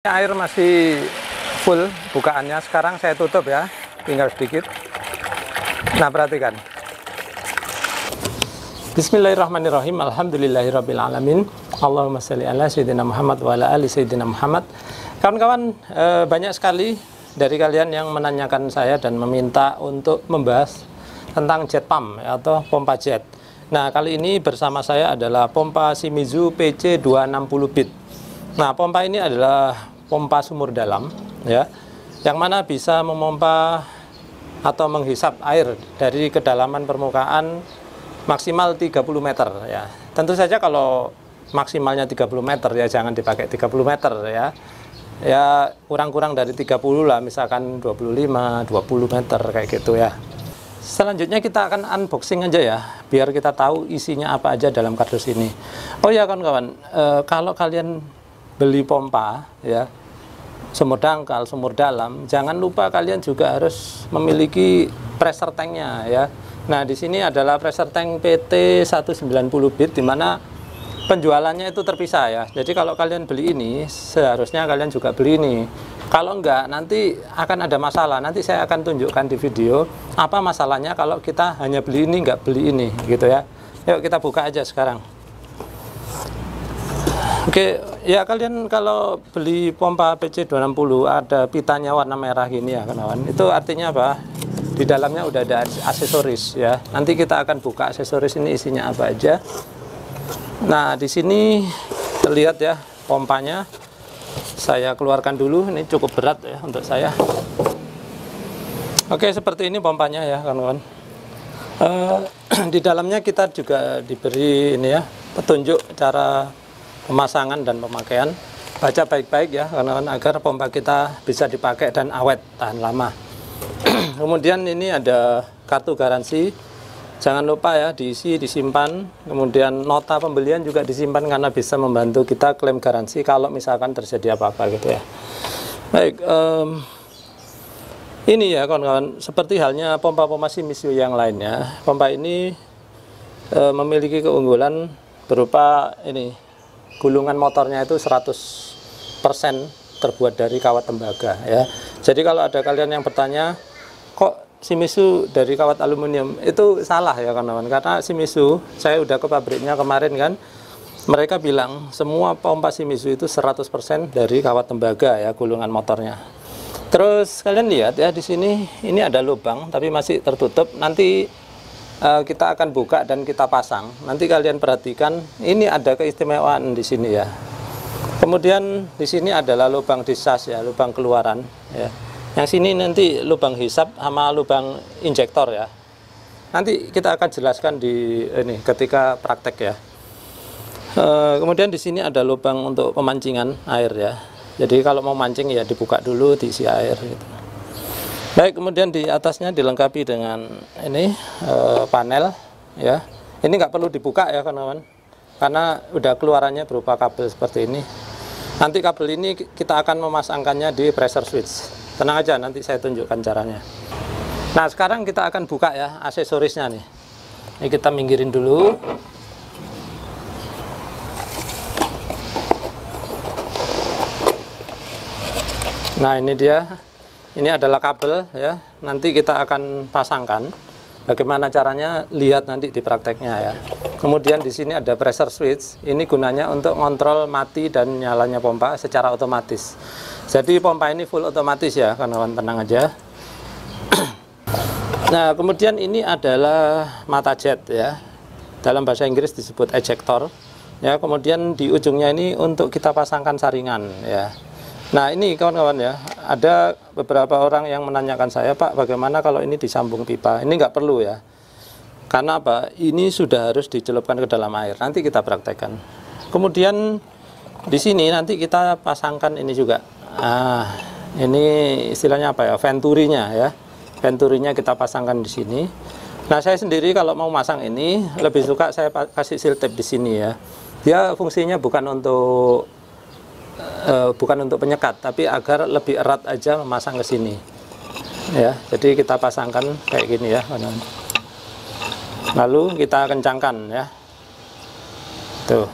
Air masih full bukaannya, sekarang saya tutup ya, tinggal sedikit. Nah, perhatikan. Bismillahirrahmanirrahim. Alhamdulillahirrabbilalamin. Allahumma sholli ala sayyidina Muhammad wa ala ali sayyidina Muhammad. Kawan-kawan, banyak sekali dari kalian yang menanyakan saya dan meminta untuk membahas tentang jet pump atau pompa jet. Nah, kali ini bersama saya adalah pompa Shimizu PC 260 bit. Nah, pompa ini adalah pompa sumur dalam ya, yang mana bisa memompa atau menghisap air dari kedalaman permukaan maksimal 30 meter ya. Tentu saja kalau maksimalnya 30 meter ya jangan dipakai 30 meter ya. Ya kurang-kurang dari 30 lah, misalkan 25, 20 meter kayak gitu ya. Selanjutnya kita akan unboxing aja ya, biar kita tahu isinya apa aja dalam kardus ini. Oh ya kawan-kawan, kalau kalian beli pompa ya, sumur dangkal, sumur dalam, jangan lupa kalian juga harus memiliki pressure tanknya ya. Nah, di sini adalah pressure tank PT 190 bit, dimana penjualannya itu terpisah ya. Jadi kalau kalian beli ini, seharusnya kalian juga beli ini. Kalau enggak, nanti akan ada masalah. Nanti saya akan tunjukkan di video apa masalahnya kalau kita hanya beli ini, enggak beli ini gitu ya. Yuk kita buka aja sekarang. Oke, ya kalian kalau beli pompa PC 260 ada pitanya warna merah gini ya kawan. Itu artinya apa? Di dalamnya udah ada aksesoris ya. Nanti kita akan buka aksesoris ini isinya apa aja. Nah, di sini terlihat ya pompanya. Saya keluarkan dulu, ini cukup berat ya untuk saya. Oke, seperti ini pompanya ya kawan-kawan. Di dalamnya kita juga diberi ini ya petunjuk cara pemasangan dan pemakaian. Baca baik-baik ya kawan-kawan agar pompa kita bisa dipakai dan awet, tahan lama. Kemudian ini ada kartu garansi, jangan lupa ya diisi, disimpan. Kemudian nota pembelian juga disimpan karena bisa membantu kita klaim garansi kalau misalkan terjadi apa-apa gitu ya. Baik, ini ya kawan-kawan, seperti halnya pompa-pompa Shimizu yang lainnya, pompa ini memiliki keunggulan berupa ini, gulungan motornya itu 100% terbuat dari kawat tembaga ya. Jadi kalau ada kalian yang bertanya, kok Shimizu dari kawat aluminium, itu salah ya kawan-kawan. Karena Shimizu, saya udah ke pabriknya kemarin kan, mereka bilang semua pompa Shimizu itu 100% dari kawat tembaga ya gulungan motornya. Terus kalian lihat ya di sini, ini ada lubang tapi masih tertutup. Nanti kita akan buka dan kita pasang. Nanti kalian perhatikan, ini ada keistimewaan di sini ya. Kemudian di sini adalah lubang disas ya, lubang keluaran ya. Yang sini nanti lubang hisap sama lubang injektor ya. Nanti kita akan jelaskan di ini ketika praktek ya. Kemudian di sini ada lubang untuk pemancingan air ya. Jadi kalau mau mancing ya dibuka dulu, diisi air gitu. Baik, kemudian di atasnya dilengkapi dengan ini panel ya. Ini nggak perlu dibuka ya kawan-kawan, karena udah keluarannya berupa kabel seperti ini. Nanti kabel ini kita akan memasangkannya di pressure switch. Tenang aja, nanti saya tunjukkan caranya. Nah, sekarang kita akan buka ya aksesorisnya nih. Ini kita minggirin dulu. Nah, ini dia. Ini adalah kabel ya. Nanti kita akan pasangkan. Bagaimana caranya? Lihat nanti di prakteknya ya. Kemudian di sini ada pressure switch. Ini gunanya untuk ngontrol mati dan nyalanya pompa secara otomatis. Jadi pompa ini full otomatis ya, kawan-kawan, tenang aja. Nah, kemudian ini adalah mata jet ya. Dalam bahasa Inggris disebut ejector. Ya, kemudian di ujungnya ini untuk kita pasangkan saringan ya. Nah, ini kawan-kawan ya, ada beberapa orang yang menanyakan saya, Pak, bagaimana kalau ini disambung pipa? Ini nggak perlu ya. Karena apa? Ini sudah harus dicelupkan ke dalam air. Nanti kita praktekkan. Kemudian di sini nanti kita pasangkan ini juga. Nah, ini istilahnya apa ya? Venturinya ya. Venturinya kita pasangkan di sini. Nah, saya sendiri kalau mau masang ini lebih suka saya kasih seal tape di sini ya. Dia fungsinya bukan untuk penyekat, tapi agar lebih erat aja memasang ke sini ya. Jadi kita pasangkan kayak gini ya, lalu kita kencangkan ya tuh.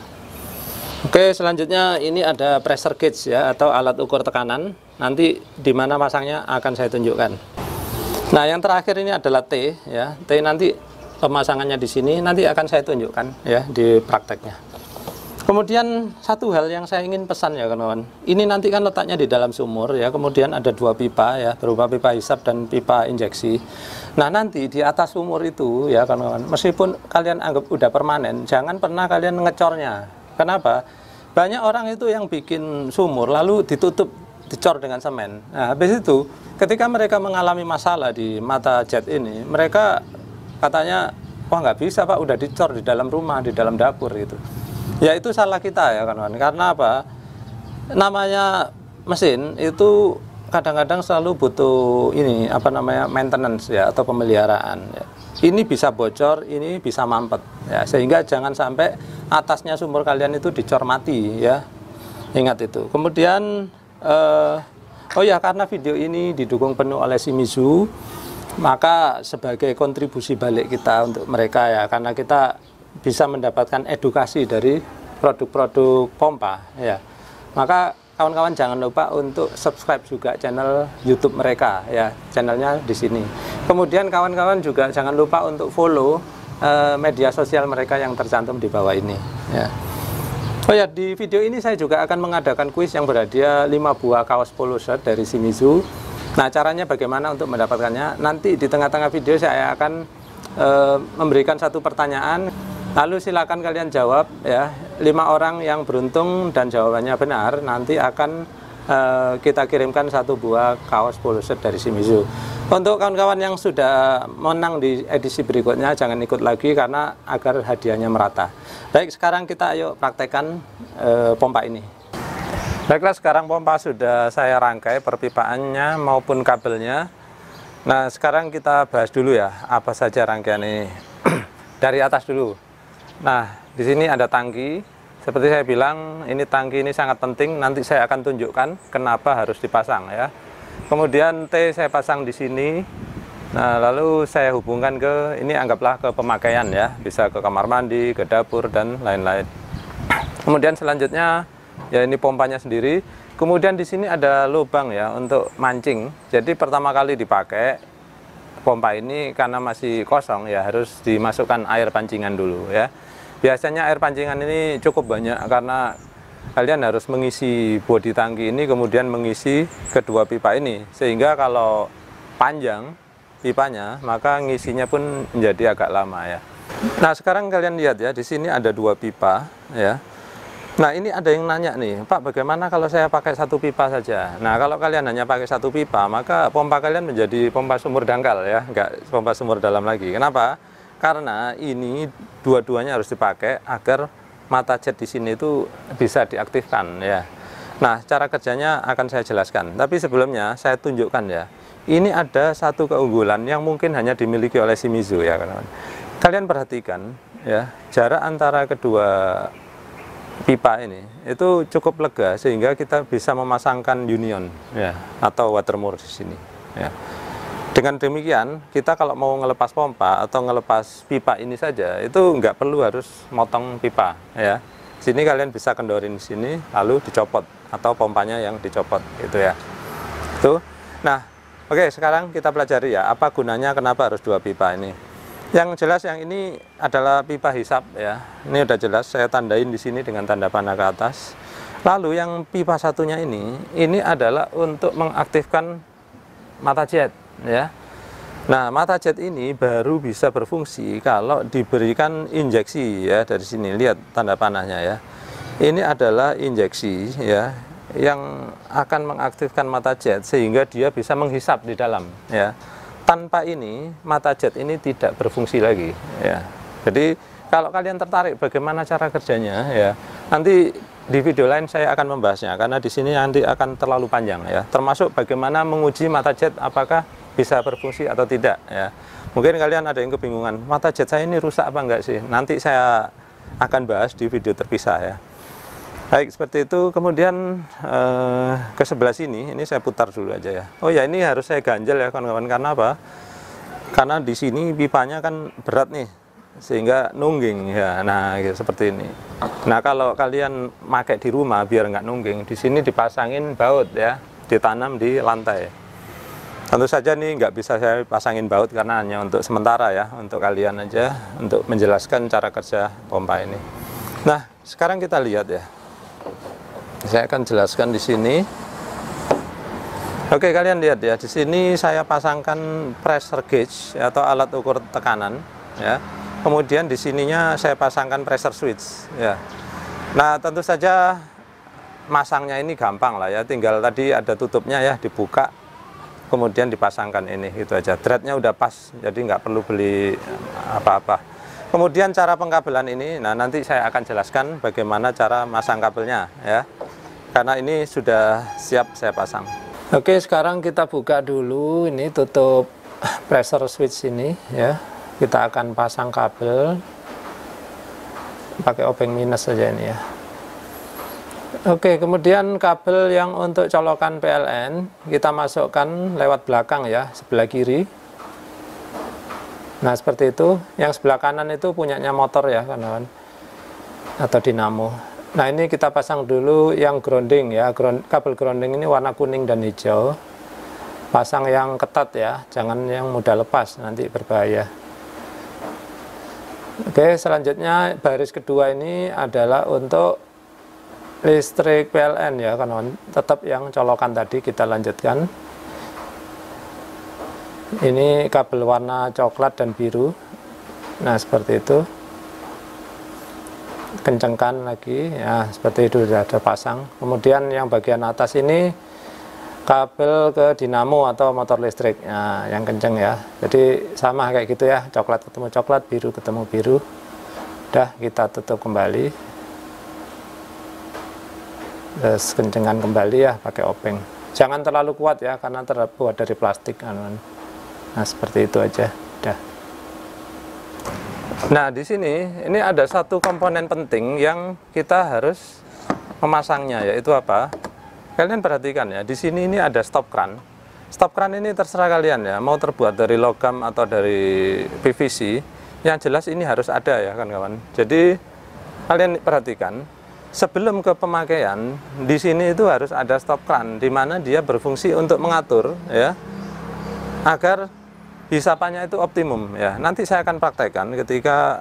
Oke, selanjutnya ini ada pressure gauge ya, atau alat ukur tekanan. Nanti di mana pasangnya akan saya tunjukkan. Nah, yang terakhir ini adalah T ya. T nanti pemasangannya di sini nanti akan saya tunjukkan ya di prakteknya. Kemudian satu hal yang saya ingin pesan ya kawan-kawan. Ini nanti kan letaknya di dalam sumur ya. Kemudian ada dua pipa ya, berupa pipa hisap dan pipa injeksi. Nah, nanti di atas sumur itu ya kawan-kawan, meskipun kalian anggap udah permanen, jangan pernah kalian ngecornya. Kenapa? Banyak orang itu yang bikin sumur lalu ditutup, dicor dengan semen. Nah, habis itu ketika mereka mengalami masalah di mata jet ini, mereka katanya, wah nggak bisa Pak, udah dicor di dalam rumah, di dalam dapur gitu. Ya itu salah kita ya kawan-kawan. Karena apa? Namanya mesin itu kadang-kadang selalu butuh ini apa namanya maintenance ya, atau pemeliharaan ya. Ini bisa bocor, ini bisa mampet ya, sehingga jangan sampai atasnya sumur kalian itu dicor mati ya, ingat itu. Kemudian oh ya, karena video ini didukung penuh oleh Shimizu, maka sebagai kontribusi balik kita untuk mereka ya, karena kita bisa mendapatkan edukasi dari produk-produk pompa ya, maka kawan-kawan jangan lupa untuk subscribe juga channel YouTube mereka ya, channelnya di sini. Kemudian kawan-kawan juga jangan lupa untuk follow media sosial mereka yang tercantum di bawah ini ya. Oh ya, di video ini saya juga akan mengadakan kuis yang berhadiah 5 buah kaos polo shirt dari Shimizu. Nah, caranya bagaimana untuk mendapatkannya? Nanti di tengah-tengah video saya akan memberikan satu pertanyaan, lalu silakan kalian jawab ya. 5 orang yang beruntung dan jawabannya benar nanti akan kita kirimkan 1 buah kaos polo shirt dari Shimizu. Untuk kawan-kawan yang sudah menang di edisi berikutnya, jangan ikut lagi karena agar hadiahnya merata. Baik, sekarang kita ayo praktekkan pompa ini. Baiklah, sekarang pompa sudah saya rangkai perpipaannya maupun kabelnya. Nah, sekarang kita bahas dulu ya, apa saja rangkaian ini. Dari atas dulu. Nah, di sini ada tangki. Seperti saya bilang, ini tangki ini sangat penting. Nanti saya akan tunjukkan kenapa harus dipasang ya. Kemudian T saya pasang di sini. Nah, lalu saya hubungkan ke, ini anggaplah ke pemakaian ya, bisa ke kamar mandi, ke dapur dan lain-lain. Kemudian selanjutnya ya, ini pompanya sendiri. Kemudian di sini ada lubang ya untuk mancing. Jadi pertama kali dipakai pompa ini karena masih kosong ya, harus dimasukkan air pancingan dulu ya. Biasanya air pancingan ini cukup banyak karena kalian harus mengisi bodi tangki ini, kemudian mengisi kedua pipa ini, sehingga kalau panjang pipanya maka ngisinya pun menjadi agak lama ya. Nah, sekarang kalian lihat ya, di sini ada 2 pipa ya. Nah, ini ada yang nanya nih, Pak, bagaimana kalau saya pakai 1 pipa saja? Nah, kalau kalian hanya pakai 1 pipa, maka pompa kalian menjadi pompa sumur dangkal ya, nggak pompa sumur dalam lagi. Kenapa? Karena ini dua-duanya harus dipakai agar mata jet di sini itu bisa diaktifkan ya. Nah, cara kerjanya akan saya jelaskan. Tapi sebelumnya saya tunjukkan ya. Ini ada satu keunggulan yang mungkin hanya dimiliki oleh Shimizu ya, kawan. Kalian perhatikan ya, jarak antara kedua pipa ini itu cukup lega sehingga kita bisa memasangkan union ya, atau watermore di sini ya. Dengan demikian, kita kalau mau ngelepas pompa atau ngelepas pipa ini saja, itu nggak perlu harus motong pipa ya. Sini kalian bisa kendorin di sini, lalu dicopot atau pompanya yang dicopot gitu ya. Tuh. Nah, oke, sekarang kita pelajari ya, apa gunanya, kenapa harus 2 pipa ini. Yang jelas yang ini adalah pipa hisap ya. Ini udah jelas, saya tandain di sini dengan tanda panah ke atas. Lalu yang pipa satunya ini adalah untuk mengaktifkan mata jet ya. Nah, mata jet ini baru bisa berfungsi kalau diberikan injeksi ya. Dari sini lihat tanda panahnya ya. Ini adalah injeksi ya, yang akan mengaktifkan mata jet sehingga dia bisa menghisap di dalam ya. Tanpa ini mata jet ini tidak berfungsi lagi ya. Jadi kalau kalian tertarik bagaimana cara kerjanya ya, nanti di video lain saya akan membahasnya, karena di sini nanti akan terlalu panjang ya. Termasuk bagaimana menguji mata jet apakah bisa berfungsi atau tidak ya. Mungkin kalian ada yang kebingungan, mata jet saya ini rusak apa enggak sih? Nanti saya akan bahas di video terpisah ya. Baik, seperti itu. Kemudian ke sebelah sini, ini saya putar dulu aja ya. Oh ya, ini harus saya ganjel ya kawan-kawan. Karena apa? Karena di sini pipanya kan berat nih, sehingga nungging ya. Nah, gitu, seperti ini. Nah, kalau kalian pakai di rumah biar nggak nungging, di sini dipasangin baut ya, ditanam di lantai. Tentu saja nih nggak bisa saya pasangin baut karena hanya untuk sementara ya, untuk kalian aja, untuk menjelaskan cara kerja pompa ini. Nah, sekarang kita lihat ya. Saya akan jelaskan di sini. Oke, kalian lihat ya, di sini saya pasangkan pressure gauge atau alat ukur tekanan ya. Kemudian di sininya saya pasangkan pressure switch ya. Nah, tentu saja masangnya ini gampang lah ya, tinggal tadi ada tutupnya ya, dibuka kemudian dipasangkan ini, gitu aja. Threadnya udah pas, jadi nggak perlu beli apa-apa. Kemudian cara pengkabelan ini, nah nanti saya akan jelaskan bagaimana cara masang kabelnya ya, karena ini sudah siap saya pasang. Oke, sekarang kita buka dulu ini tutup pressure switch ini ya. Kita akan pasang kabel pakai obeng minus saja ini ya. Oke, kemudian kabel yang untuk colokan PLN kita masukkan lewat belakang ya, sebelah kiri. Nah, seperti itu. Yang sebelah kanan itu punyanya motor ya, kawan-kawan, atau dinamo. Nah, ini kita pasang dulu yang grounding ya. Kabel grounding ini warna kuning dan hijau. Pasang yang ketat ya, jangan yang mudah lepas, nanti berbahaya. Oke, selanjutnya baris kedua ini adalah untuk listrik PLN ya, kawan-kawan. Tetap yang colokan tadi kita lanjutkan. Ini kabel warna coklat dan biru. Nah, seperti itu. Kencangkan lagi ya, seperti itu sudah ada pasang. Kemudian yang bagian atas ini kabel ke dinamo atau motor listrik. Nah, yang kenceng ya. Jadi sama kayak gitu ya, coklat ketemu coklat, biru ketemu biru. Udah, kita tutup kembali. Terus kencengan kembali ya pakai obeng. Jangan terlalu kuat ya, karena terbuat dari plastik. Nah, seperti itu aja. Udah. Nah, di sini ini ada satu komponen penting yang kita harus memasangnya, yaitu apa? Kalian perhatikan ya, di sini ini ada stop kran. Stop kran ini terserah kalian ya, mau terbuat dari logam atau dari PVC. Yang jelas ini harus ada ya, kawan-kawan. Jadi kalian perhatikan, sebelum ke pemakaian di sini itu harus ada stop kran, di mana dia berfungsi untuk mengatur ya, agar hisapannya itu optimum ya. Nanti saya akan praktekkan ketika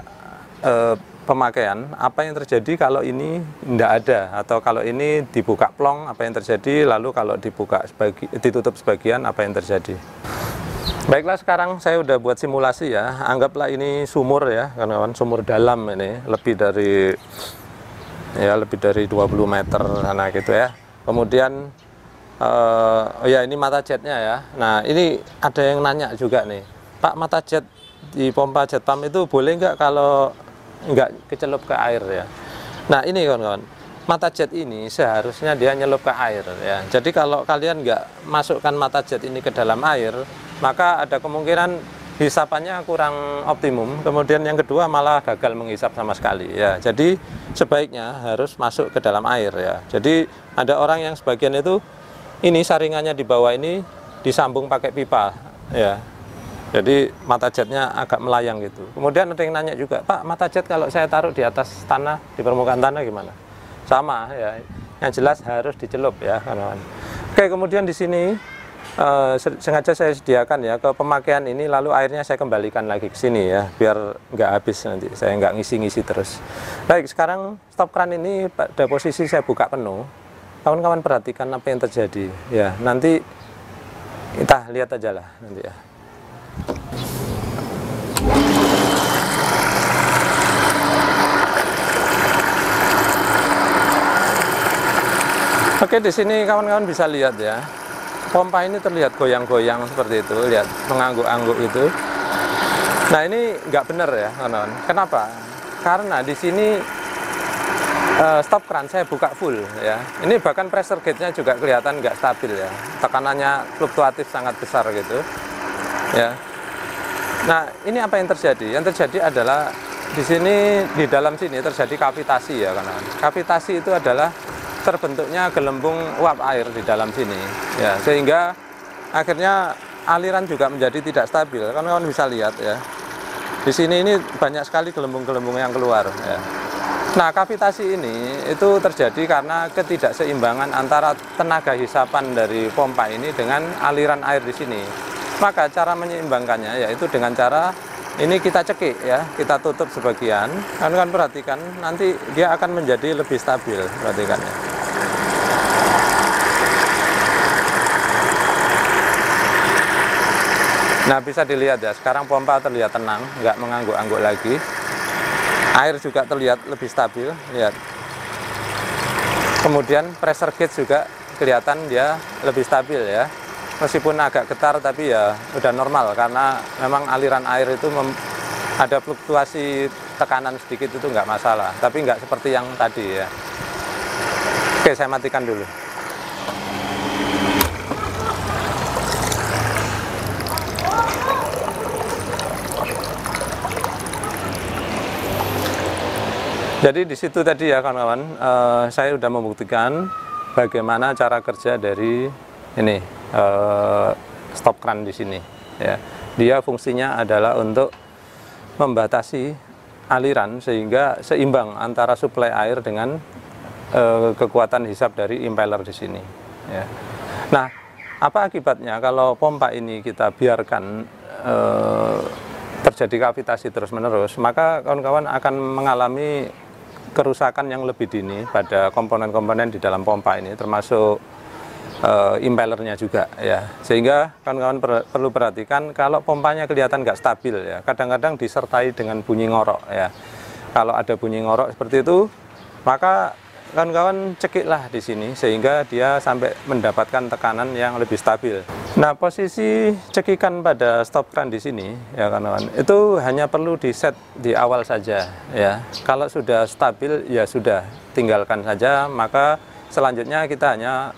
pemakaian apa yang terjadi kalau ini tidak ada, atau kalau ini dibuka plong apa yang terjadi, lalu kalau dibuka ditutup sebagian apa yang terjadi. Baiklah, sekarang saya udah buat simulasi ya. Anggaplah ini sumur ya, kawan-kawan, sumur dalam ini lebih dari 20 meter sana gitu ya. Kemudian oh ya, ini mata jetnya ya. Nah, ini ada yang nanya juga nih, Pak, mata jet di pompa jet pump itu boleh nggak kalau nggak kecelup ke air ya? Nah, ini kawan-kawan, mata jet ini seharusnya dia nyelup ke air ya. Jadi kalau kalian nggak masukkan mata jet ini ke dalam air, maka ada kemungkinan hisapannya kurang optimum. Kemudian yang kedua malah gagal menghisap sama sekali ya. Jadi sebaiknya harus masuk ke dalam air ya. Jadi ada orang yang sebagian itu ini saringannya di bawah ini disambung pakai pipa ya. Jadi mata jetnya agak melayang gitu. Kemudian ada yang nanya juga, Pak, mata jet kalau saya taruh di atas tanah, di permukaan tanah gimana? Sama ya. Yang jelas harus dicelup ya, kawan-kawan. Oke, kemudian di sini sengaja saya sediakan ya ke pemakaian ini, lalu airnya saya kembalikan lagi ke sini ya, biar nggak habis nanti, saya nggak ngisi-ngisi terus. Baik, sekarang stop kran ini pada posisi saya buka penuh. Kawan-kawan perhatikan apa yang terjadi ya, nanti kita lihat aja lah nanti ya. Oke, di sini kawan-kawan bisa lihat ya, pompa ini terlihat goyang-goyang seperti itu, lihat mengangguk-angguk itu. Nah, ini nggak benar ya, kawan-kawan. Kenapa? Karena di sini stop kran saya buka full ya. Ini bahkan pressure gauge-nya juga kelihatan nggak stabil ya. Tekanannya fluktuatif sangat besar gitu ya. Nah, ini apa yang terjadi? Yang terjadi adalah di sini, di dalam sini terjadi kavitasi ya, kawan-kawan. Kavitasi itu adalah terbentuknya gelembung uap air di dalam sini ya, sehingga akhirnya aliran juga menjadi tidak stabil. Kawan-kawan bisa lihat ya, di sini ini banyak sekali gelembung-gelembung yang keluar ya. Nah, kavitasi ini itu terjadi karena ketidakseimbangan antara tenaga hisapan dari pompa ini dengan aliran air di sini. Maka cara menyeimbangkannya yaitu dengan cara ini kita cekik ya, kita tutup sebagian. Kan perhatikan nanti dia akan menjadi lebih stabil, perhatikan ya. Nah, bisa dilihat ya, sekarang pompa terlihat tenang, nggak mengangguk-angguk lagi. Air juga terlihat lebih stabil, lihat. Kemudian pressure gauge juga kelihatan dia lebih stabil ya. Meskipun agak getar tapi ya udah normal karena memang aliran air itu ada fluktuasi tekanan sedikit itu nggak masalah. Tapi nggak seperti yang tadi ya. Oke, saya matikan dulu. Jadi di situ tadi ya kawan-kawan, saya sudah membuktikan bagaimana cara kerja dari ini stop kran di sini. Ya, dia fungsinya adalah untuk membatasi aliran sehingga seimbang antara suplai air dengan kekuatan hisap dari impeller di sini. Ya. Nah, apa akibatnya kalau pompa ini kita biarkan terjadi kavitasi terus-menerus? Maka kawan-kawan akan mengalami kerusakan yang lebih dini pada komponen-komponen di dalam pompa ini, termasuk impellernya juga ya. Sehingga kawan-kawan perlu perhatikan kalau pompanya kelihatan nggak stabil ya, kadang-kadang disertai dengan bunyi ngorok ya. Kalau ada bunyi ngorok seperti itu, maka kawan-kawan cekiklah di sini sehingga dia sampai mendapatkan tekanan yang lebih stabil. Nah, posisi cekikan pada stop kran di sini ya kawan-kawan, itu hanya perlu di set di awal saja ya. Kalau sudah stabil ya sudah, tinggalkan saja, maka selanjutnya kita hanya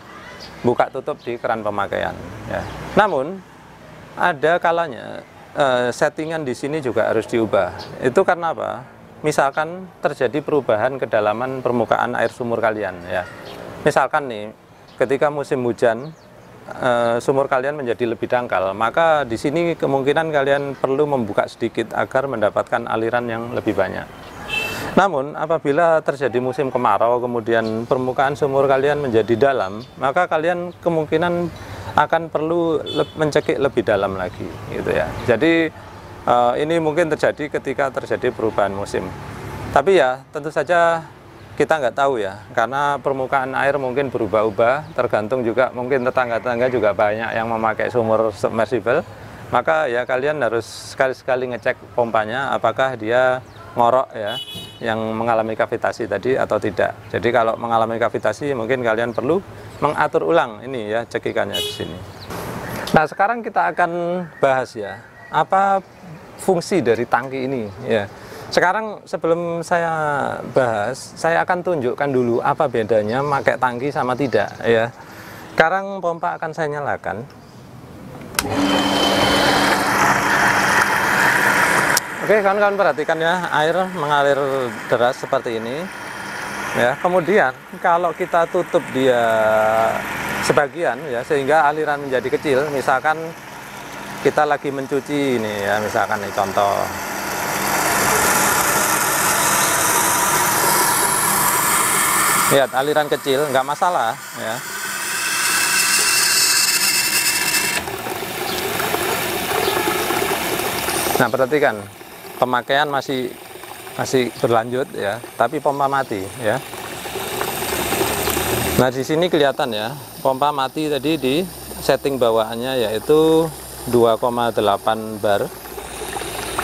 buka tutup di keran pemakaian ya. Namun ada kalanya settingan di sini juga harus diubah. Itu karena apa? Misalkan terjadi perubahan kedalaman permukaan air sumur kalian ya. Misalkan nih, ketika musim hujan sumur kalian menjadi lebih dangkal, maka di sini kemungkinan kalian perlu membuka sedikit agar mendapatkan aliran yang lebih banyak. Namun apabila terjadi musim kemarau kemudian permukaan sumur kalian menjadi dalam, maka kalian kemungkinan akan perlu mencekik lebih dalam lagi gitu ya. Jadi ini mungkin terjadi ketika terjadi perubahan musim. Tapi ya tentu saja kita nggak tahu ya, karena permukaan air mungkin berubah-ubah, tergantung juga mungkin tetangga-tetangga juga banyak yang memakai sumur submersible. Maka ya kalian harus sekali-sekali ngecek pompanya apakah dia ngorok ya, yang mengalami kavitasi tadi atau tidak. Jadi kalau mengalami kavitasi mungkin kalian perlu mengatur ulang ini ya cekikannya di sini. Nah, sekarang kita akan bahas ya, apa fungsi dari tangki ini ya. Sekarang sebelum saya bahas, saya akan tunjukkan dulu apa bedanya pakai tangki sama tidak ya. Sekarang pompa akan saya nyalakan. Oke, kawan-kawan perhatikan ya, air mengalir deras seperti ini. Ya, kemudian kalau kita tutup dia sebagian ya, sehingga aliran menjadi kecil. Misalkan kita lagi mencuci ini ya, misalkan nih contoh. Lihat aliran kecil, nggak masalah ya. Nah, perhatikan, pemakaian masih berlanjut ya, tapi pompa mati ya. Nah, di sini kelihatan ya, pompa mati tadi di setting bawaannya yaitu 2,8 bar.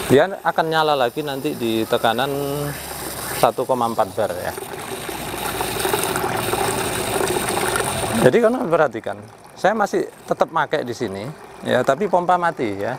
Dia akan nyala lagi nanti di tekanan 1,4 bar ya. Jadi kamu perhatikan, saya masih tetap pakai di sini ya, tapi pompa mati ya.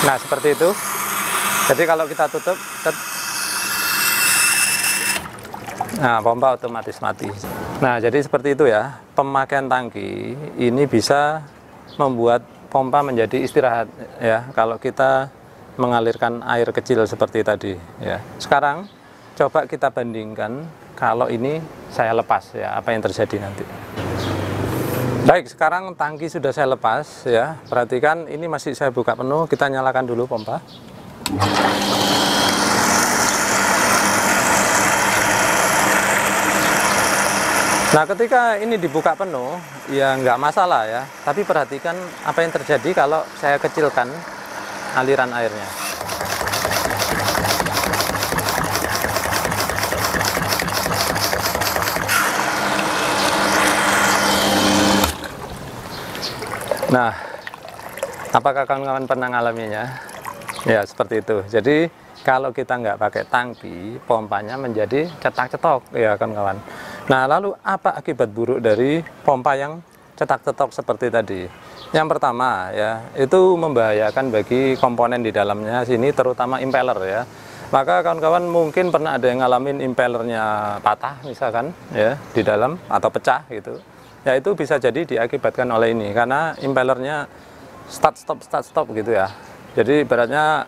Nah, seperti itu. Jadi kalau kita tutup, nah pompa otomatis mati. Nah jadi seperti itu ya, pemakaian tangki ini bisa membuat pompa menjadi istirahat ya kalau kita mengalirkan air kecil seperti tadi ya. Sekarang coba kita bandingkan kalau ini saya lepas ya, apa yang terjadi nanti. Baik, sekarang tangki sudah saya lepas ya. Perhatikan ini masih saya buka penuh, kita nyalakan dulu pompa. Nah ketika ini dibuka penuh ya nggak masalah ya, tapi perhatikan apa yang terjadi kalau saya kecilkan aliran airnya. Nah, apakah kawan-kawan pernah ngalaminya? Ya seperti itu. Jadi kalau kita nggak pakai tangki, pompanya menjadi cetak-cetok ya kawan-kawan. Nah lalu apa akibat buruk dari pompa yang cetak-cetok seperti tadi? Yang pertama ya, itu membahayakan bagi komponen di dalamnya sini, terutama impeller ya. Maka kawan-kawan mungkin pernah ada yang ngalamin impellernya patah misalkan ya di dalam atau pecah gitu. Ya itu bisa jadi diakibatkan oleh ini karena impellernya start stop gitu ya. Jadi ibaratnya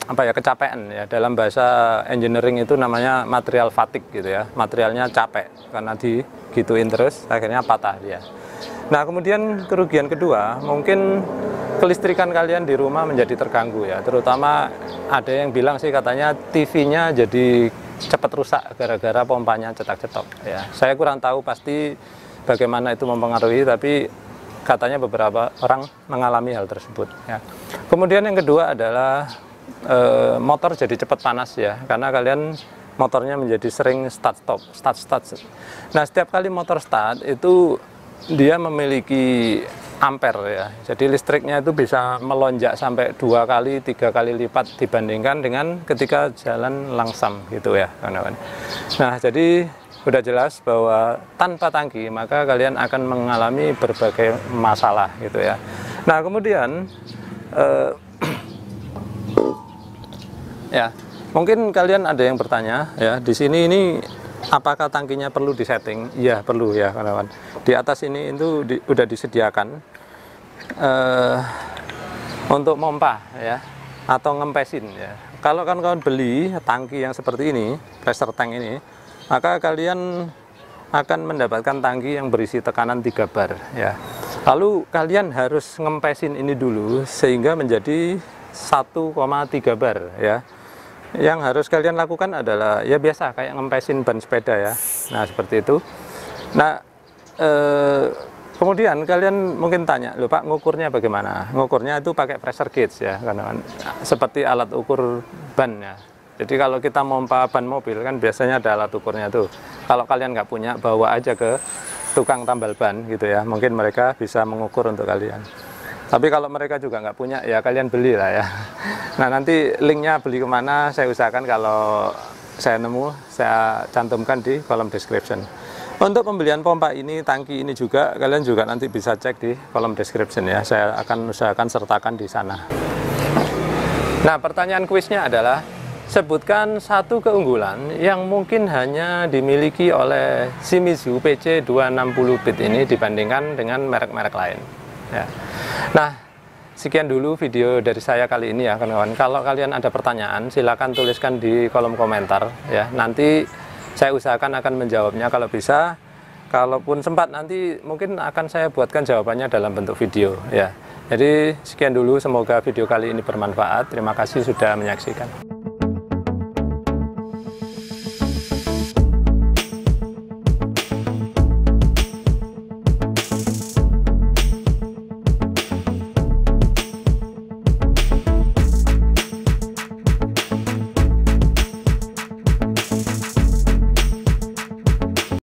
apa ya, kecapean ya, dalam bahasa engineering itu namanya material fatigue gitu ya, materialnya capek karena digituin terus akhirnya patah dia. Nah kemudian kerugian kedua, mungkin kelistrikan kalian di rumah menjadi terganggu ya, terutama ada yang bilang sih katanya TV-nya jadi cepat rusak gara-gara pompanya cetak-cetok ya. Saya kurang tahu pasti bagaimana itu mempengaruhi, tapi katanya beberapa orang mengalami hal tersebut ya. Kemudian yang kedua adalah motor jadi cepat panas ya, karena kalian motornya menjadi sering start start. Nah setiap kali motor start itu dia memiliki ampere ya, jadi listriknya itu bisa melonjak sampai 2 kali 3 kali lipat dibandingkan dengan ketika jalan langsam gitu ya kawan-kawan. Nah jadi sudah jelas bahwa tanpa tangki maka kalian akan mengalami berbagai masalah gitu ya. Nah kemudian ya mungkin kalian ada yang bertanya ya, di sini ini apakah tangkinya perlu disetting? Iya perlu ya kawan-kawan. Di atas ini itu udah disediakan untuk pompa ya atau ngempesin ya. Kalau kawan-kawan beli tangki yang seperti ini, pressure tank ini, maka kalian akan mendapatkan tangki yang berisi tekanan 3 bar ya. Lalu kalian harus ngempesin ini dulu sehingga menjadi 1,3 bar ya. Yang harus kalian lakukan adalah ya biasa kayak ngempesin ban sepeda ya. Nah seperti itu. Nah kemudian kalian mungkin tanya, loh Pak ngukurnya bagaimana? Ngukurnya itu pakai pressure gauge ya, karena seperti alat ukur ban ya. Jadi kalau kita mompa ban mobil kan biasanya ada alat ukurnya tuh. Kalau kalian nggak punya, bawa aja ke tukang tambal ban gitu ya. Mungkin mereka bisa mengukur untuk kalian. Tapi kalau mereka juga nggak punya, ya kalian belilah ya. Nah nanti linknya beli kemana saya usahakan kalau saya nemu, saya cantumkan di kolom description. Untuk pembelian pompa ini, tangki ini juga, kalian juga nanti bisa cek di kolom description ya. Saya akan usahakan sertakan di sana. Nah pertanyaan kuisnya adalah, sebutkan satu keunggulan yang mungkin hanya dimiliki oleh Shimizu PC 260 bit ini dibandingkan dengan merek-merek lain ya. Nah sekian dulu video dari saya kali ini ya kawan-kawan. Kalau kalian ada pertanyaan silakan tuliskan di kolom komentar ya, nanti saya usahakan akan menjawabnya kalau bisa. Kalaupun sempat nanti mungkin akan saya buatkan jawabannya dalam bentuk video ya. Jadi sekian dulu, semoga video kali ini bermanfaat. Terima kasih sudah menyaksikan.